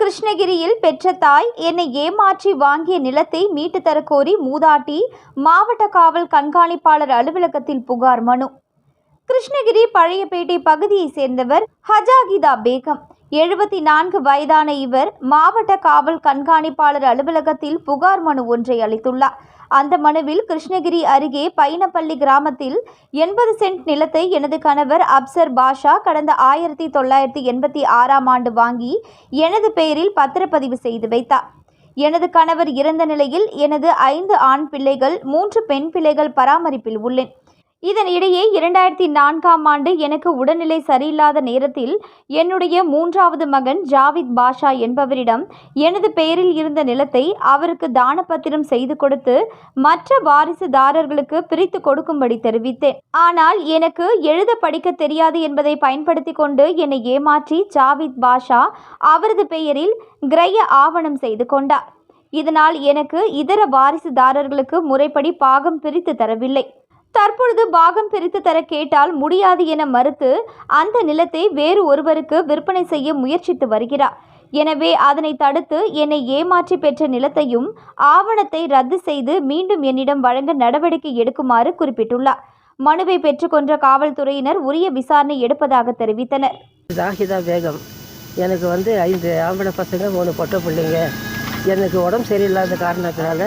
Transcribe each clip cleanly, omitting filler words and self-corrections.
கிருஷ்ணகிரியில் பெற்ற தாய் என்னை ஏமாற்றி வாங்கிய நிலத்தை மீட்டு தரக்கோரி மூதாட்டி மாவட்ட காவல் கண்காணிப்பாளர் அலுவலகத்தில் புகார் மனு. கிருஷ்ணகிரி பழையப்பேட்டை பகுதியைச் சேர்ந்தவர் ஹஜாகிதா பேகம். 74 வயதான இவர் மாவட்ட காவல் கண்காணிப்பாளர் அலுவலகத்தில் புகார் மனு ஒன்றை அளித்துள்ளார். அந்த மனுவில் கிருஷ்ணகிரி அருகே பைனப்பள்ளி கிராமத்தில் 80 சென்ட் நிலத்தை எனது கணவர் அப்சர் பாஷா கடந்த 1986ஆம் ஆண்டு வாங்கி எனது பெயரில் பத்திரப்பதிவு செய்து வைத்தார். எனது கணவர் இறந்த நிலையில் எனது 5 ஆண் பிள்ளைகள் 3 பெண் பிள்ளைகள் பராமரிப்பில் உள்ளேன். இதனிடையே 2004ஆம் ஆண்டு எனக்கு உடல்நிலை சரியில்லாத நேரத்தில் என்னுடைய 3வது மகன் ஜாவித் பாஷா என்பவரிடம் எனது பெயரில் இருந்த நிலத்தை அவருக்கு தானப்பத்திரம் செய்து கொடுத்து மற்ற வாரிசுதாரர்களுக்கு பிரித்து கொடுக்கும்படி தெரிவித்தேன். ஆனால் எனக்கு எழுத படிக்க தெரியாது என்பதை பயன்படுத்தி கொண்டு என்னை ஏமாற்றி ஜாவித் பாஷா அவரது பெயரில் கிரய ஆவணம் செய்து கொண்டார். இதனால் எனக்கு இதர வாரிசுதாரர்களுக்கு முறைப்படி பாகம் பிரித்து தரவில்லை. தற்பொழுது பாகம் பிரித்து தர கேட்டால் முடியாது என மறுத்து அந்த நிலத்தை வேறு ஒருவருக்கு விற்பனை செய்ய முயற்சித்து வருகிறார். எனவே அதனை தடுத்து என்னை ஏமாற்றி பெற்ற நிலத்தையும் ஆவணத்தை ரத்து செய்து மீண்டும் என்னிடம் வழங்க நடவடிக்கை எடுக்குமாறு குறிப்பிட்டுள்ளார். மனுவை பெற்றுக்கொண்ட காவல்துறையினர் உரிய விசாரணை எடுப்பதாக தெரிவித்தனர். ஜாகிதா பேகம், எனக்கு 5 ஆம்பளை பசங்க 3 பொட்டை பிள்ளைங்க. எனக்கு உடம்பு சரியில்லாத காரணத்தினால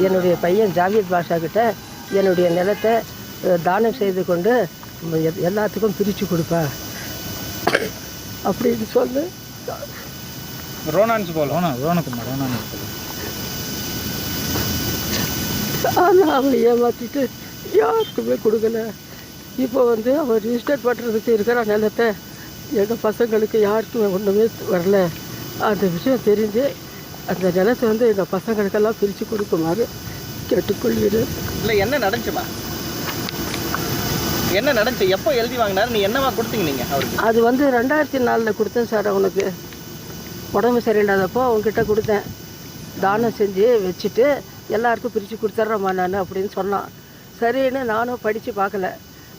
என்னுடைய பையன் ஜாவித் பாஷா கிட்ட என்னுடைய நிலத்தை தானம் செய்து கொண்டு எல்லாத்துக்கும் பிரித்து கொடுப்பேன் அப்படின்னு சொல்லு. ஆனால் அவன் ஏமாற்றிட்டு யாருக்குமே கொடுக்கல. இப்போ அவன் ரிஜிஸ்டர் பண்ணுறதுக்கு இருக்கிற நிலத்தை எங்கள் பசங்களுக்கு யாருக்குமே ஒன்றுமே வரல. அந்த விஷயம் தெரிஞ்சு அந்த நிலத்தை எங்கள் பசங்களுக்கெல்லாம் பிரித்து கொடுக்குமாறு கேட்டுக்கொள்கிறேன். இல்லை, என்ன நடந்துச்சுமா? என்ன நடந்துச்சு? எப்போ எழுதி வாங்கினாரு? நீ என்னவா கொடுத்தீங்க நீங்கள் அவருக்கு? அது 2004 கொடுத்தேன் சார். அவனுக்கு உடம்பு சரியில்லாதப்போ அவங்ககிட்ட கொடுத்தேன். தானம் செஞ்சு வச்சுட்டு எல்லாருக்கும் பிரித்து கொடுத்துட்றேம்மா நான் அப்படின்னு சொன்னான். சரின்னு நானும் படித்து பார்க்கல.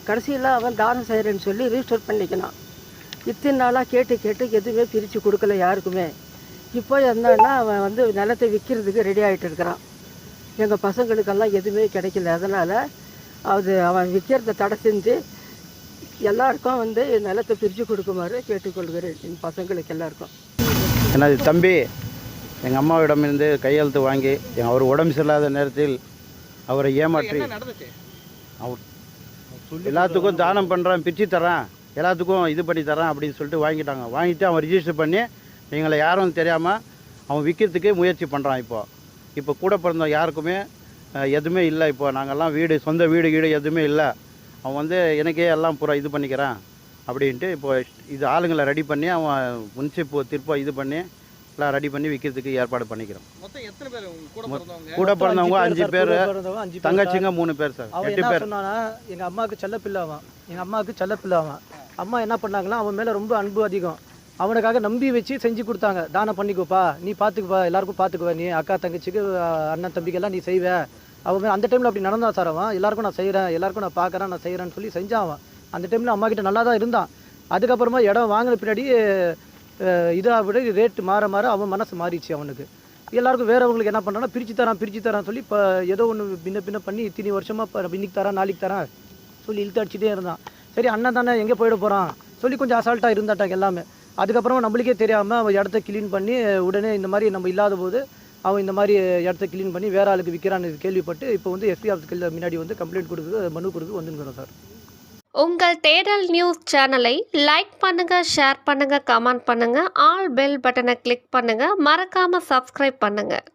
கடைசியில் அவன் தானம் செய்கிறேன்னு சொல்லி ரிஜிஸ்டர் பண்ணிக்கினான். இத்தனை நாளாக கேட்டு எதுவுமே பிரித்து கொடுக்கல யாருக்குமே. இப்போ என்னன்னா அவன் நிலத்தை விற்கிறதுக்கு ரெடி ஆகிட்டு இருக்கிறான். எங்கள் பசங்களுக்கெல்லாம் எதுவுமே கிடைக்கல. அதனால் அவன் விற்கிறத தடை செஞ்சு எல்லாருக்கும் நிலத்தை பிரித்து கொடுக்குமாறு கேட்டுக்கொள்கிறேன். என் பசங்களுக்கு எல்லாருக்கும். எனது தம்பி எங்கள் அம்மாவிடமிருந்து கையெழுத்து வாங்கி அவர் உடம்பு சரியில்லாத நேரத்தில் அவரை ஏமாற்றி அவர் எல்லாத்துக்கும் தானம் பண்ணுறான், பிரித்து தரான், எல்லாத்துக்கும் இது பண்ணி தரான் அப்படின்னு சொல்லிட்டு வாங்கிட்டாங்க. வாங்கிட்டு அவன் ரிஜிஸ்டர் பண்ணி எங்களை யாரும் தெரியாமல் அவன் விற்கிறதுக்கு முயற்சி பண்ணுறான். இப்போ கூட பிறந்த யாருக்குமே எதுவுமே இல்லை. இப்போ நாங்கள்லாம் சொந்த வீடு எதுவுமே இல்லை. அவன் எனக்கே எல்லாம் பூரா இது பண்ணிக்கிறான் அப்படின்ட்டு இப்போ இது ஆளுங்களை ரெடி பண்ணி அவன் முன்சிப்பு திருப்ப இது பண்ணி எல்லாம் ரெடி பண்ணி விற்கிறதுக்கு ஏற்பாடு பண்ணிக்கிறோம். கூட பிறந்தவங்க 5 பேர், தங்கச்சிங்க 3 பேர் சார். 8 பேர். எங்கள் அம்மாவுக்கு செல்லப்பிள்ளை அவன். அம்மா என்ன பண்ணாங்கன்னா அவன் மேலே ரொம்ப அன்பு அதிகம். அவனுக்காக நம்பி வச்சு செஞ்சு கொடுத்தாங்க. தானம் பண்ணிக்கோப்பா, நீ பார்த்துக்குப்பா, எல்லாருக்கும் பார்த்துக்குவ, நீ அக்கா தங்கச்சிக்கு அண்ணன் தம்பிக்கெல்லாம் நீ செய்வ. அவன் அந்த டைமில் அப்படி நடந்தான் சார். அவன் எல்லாருக்கும் நான் செய்கிறேன், எல்லாருக்கும் நான் பார்க்குறேன், நான் செய்கிறேன்னு சொல்லி செஞ்சான். அவன் அந்த டைமில் அம்மா கிட்ட நல்லா தான் இருந்தான். அதுக்கப்புறமா இடம் வாங்கின பின்னாடி இதாக விட ரேட்டு மாற அவன் மனசு மாறிச்சு. அவனுக்கு எல்லாருக்கும் வேறவங்களுக்கு என்ன பண்ணுறான்னா பிரித்து தரான் சொல்லி இப்போ ஏதோ ஒன்று பின்ன பண்ணி இத்தனை வருஷமாக இன்னைக்கு தரான் நாளைக்கு தரான் சொல்லி இழுத்து அடிச்சுட்டே இருந்தான். சரி அண்ணன் தானே எங்கே போயிட போகிறான் சொல்லி கொஞ்சம் அசால்ட்டாக இருந்தாட்டாங்க எல்லாமே. அதுக்கப்புறமா நம்மளுக்கே தெரியாமல் அவன் இடத்த க்ளீன் பண்ணி உடனே இந்த மாதிரி நம்ம இல்லாத போது அவன் இந்த மாதிரி இடத்த க்ளீன் பண்ணி வேற ஆளுக்கு விற்கிறான்னு கேள்விப்பட்டு இப்போ எஸ்பி ஆஃபீஸ்க்கு முன்னாடி கம்ப்ளைண்ட் கொடுக்குது, மனு கொடுக்குது வந்துருக்கிறோம் சார். உங்கள் தேடல் நியூஸ் சேனலை லைக் பண்ணுங்கள், ஷேர் பண்ணுங்கள், கமெண்ட் பண்ணுங்கள், ஆல் பெல் பட்டனை கிளிக் பண்ணுங்கள், மறக்காமல் சப்ஸ்கிரைப் பண்ணுங்கள்.